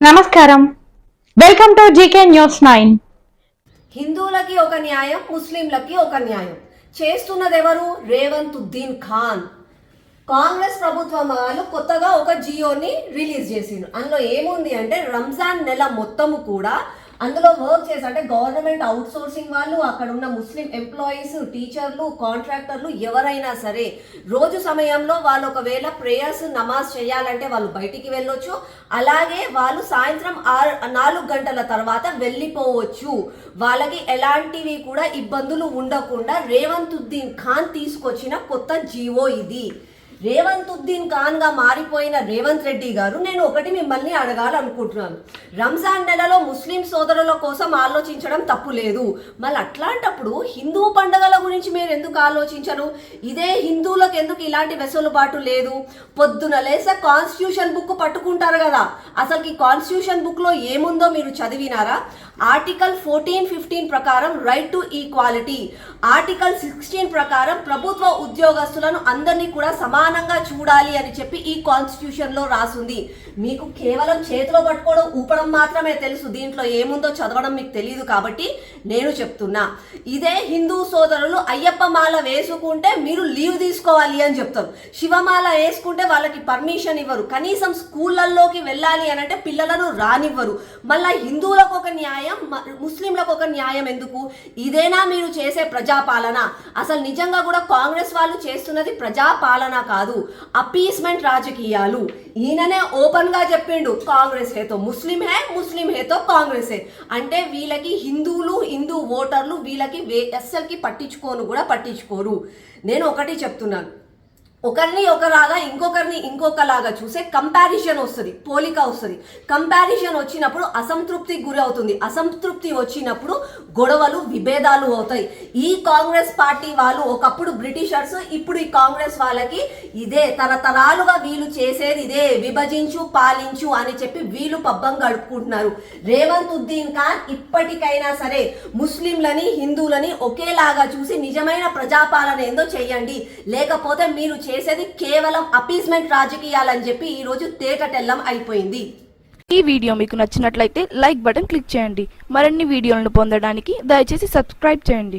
నమస్కారం, welcome to GK news 9. హిందువులకి ఒక న్యాయం, ముస్లింలకి ఒక న్యాయం చేస్తున్నది ఎవరు? రేవంత్ ఉద్దీన్ ఖాన్. కాంగ్రెస్ ప్రభుత్వం వాళ్ళు కొత్తగా ఒక జియోని రిలీజ్ చేసిండ్రు. అందులో ఏముంది అంటే రంజాన్ నెల మొత్తము కూడా అందులో వర్క్ చేసి, అంటే గవర్నమెంట్ అవుట్ సోర్సింగ్ వాళ్ళు, అక్కడ ఉన్న ముస్లిం ఎంప్లాయీస్, టీచర్లు, కాంట్రాక్టర్లు ఎవరైనా సరే రోజు సమయంలో వాళ్ళు ఒకవేళ ప్రేయర్స్ నమాజ్ చేయాలంటే వాళ్ళు బయటికి వెళ్ళొచ్చు. అలాగే వాళ్ళు సాయంత్రం 4 గంటల తర్వాత వెళ్ళిపోవచ్చు. వాళ్ళకి ఎలాంటివి కూడా ఇబ్బందులు ఉండకుండా రేవంత్ ఉద్దీన్ ఖాన్ తీసుకొచ్చిన కొత్త జీవో ఇది. రేవంత్ ఉద్దీన్ ఖాన్ గా మారిపోయిన రేవంత్ రెడ్డి గారు, నేను ఒకటి మిమ్మల్ని అడగాలనుకుంటున్నాను. రంజాన్ నెలలో ముస్లిం సోదరుల కోసం ఆలోచించడం తప్పు లేదు, మళ్ళీ అట్లాంటప్పుడు హిందూ పండుగల గురించి మీరు ఎందుకు ఆలోచించరు? ఇదే హిందువులకు ఎందుకు ఇలాంటి వెసులుబాటు లేదు? పొద్దున లేసే కాన్స్టిట్యూషన్ బుక్ పట్టుకుంటారు కదా, అసలు ఈ కాన్స్టిట్యూషన్ బుక్ లో ఏముందో మీరు చదివినారా? ఆర్టికల్ 14, 15 ప్రకారం రైట్ టు ఈక్వాలిటీ, ఆర్టికల్ 16 ప్రకారం ప్రభుత్వ ఉద్యోగస్తులను అందరినీ కూడా సమానంగా చూడాలి అని చెప్పి ఈ కాన్స్టిట్యూషన్ లో రాసుంది. మీకు కేవలం చేతిలో పట్టుకోవడం, ఊపడం మాత్రమే తెలుసు, దీంట్లో ఏముందో చదవడం మీకు తెలియదు. కాబట్టి నేను చెప్తున్నా, ఇదే హిందూ సోదరులు అయ్యప్ప మాల వేసుకుంటే మీరు లీవ్ తీసుకోవాలి అని చెప్తారు, శివమాల వేసుకుంటే వాళ్ళకి పర్మిషన్ ఇవ్వరు, కనీసం స్కూళ్ళల్లోకి వెళ్ళాలి అని అంటే పిల్లలను రానివ్వరు. మళ్ళీ హిందువులకు ఒక న్యాయం, ముస్లింలకు ఒక న్యాయం ఎందుకు? ఇదేనా మీరు చేసే ప్రజాపాలన? అసలు నిజంగా కూడా కాంగ్రెస్ వాళ్ళు చేస్తున్నది ప్రజాపాలన కాదు, అపీస్మెంట్ రాజకీయాలు. ఈయననే ఓపెన్ గా చెప్పిండు, కాంగ్రెస్ హేతో ముస్లిం హే, ముస్లిం హేతో కాంగ్రెస్ హే. అంటే వీళ్ళకి హిందువులు, హిందూ ఓటర్లు వీళ్ళకి అస్సలకి పట్టించుకోరు. నేను ఒకటి చెప్తున్నాను, ఒకరిని ఒకలాగా ఇంకొకరిని ఇంకొకలాగా చూసే కంపారిజన్ వస్తుంది, పోలిక వస్తుంది. కంపారిజన్ వచ్చినప్పుడు అసంతృప్తికి గురి అవుతుంది, అసంతృప్తి వచ్చినప్పుడు గొడవలు, విభేదాలు అవుతాయి. ఈ కాంగ్రెస్ పార్టీ వాళ్ళు ఒకప్పుడు బ్రిటిషర్స్, ఇప్పుడు ఈ కాంగ్రెస్ వాళ్ళకి ఇదే తరతరాలుగా వీళ్ళు చేసేది ఇదే, విభజించు పాలించు అని చెప్పి వీళ్ళు పబ్బం గడుపుకుంటున్నారు. రేవంత్ ఉద్దీన్ ఖాన్ ఇప్పటికైనా సరే ముస్లింలని, హిందువులని ఒకేలాగా చూసి నిజమైన ప్రజాపాలన ఏందో చెయ్యండి. లేకపోతే మీరు చేసేది కేవలం అపీస్మెంట్ రాజకీయాలని చెప్పి ఈ రోజు తేటతెల్లం అయిపోయింది. ఈ వీడియో మీకు నచ్చినట్లయితే లైక్ బటన్ క్లిక్ చేయండి. మరిన్ని వీడియోలను పొందడానికి దయచేసి సబ్స్క్రైబ్ చేయండి.